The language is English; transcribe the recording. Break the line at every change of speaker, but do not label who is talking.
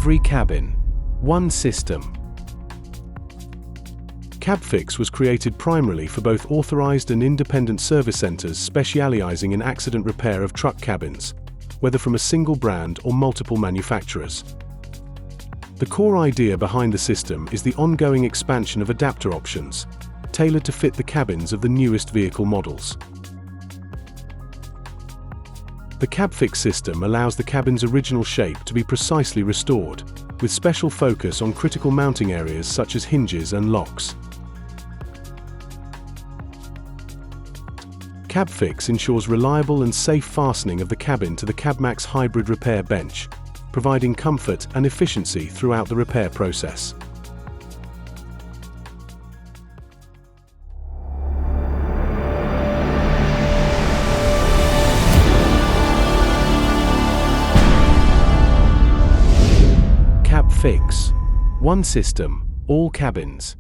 Every cabin, one system. CabFix was created primarily for both authorized and independent service centers specializing in accident repair of truck cabins, whether from a single brand or multiple manufacturers. The core idea behind the system is the ongoing expansion of adapter options, tailored to fit the cabins of the newest vehicle models. The CabFix system allows the cabin's original shape to be precisely restored, with special focus on critical mounting areas such as hinges and locks. CabFix ensures reliable and safe fastening of the cabin to the CabMax hybrid repair bench, providing comfort and efficiency throughout the repair process. CabFix, one system, all cabins.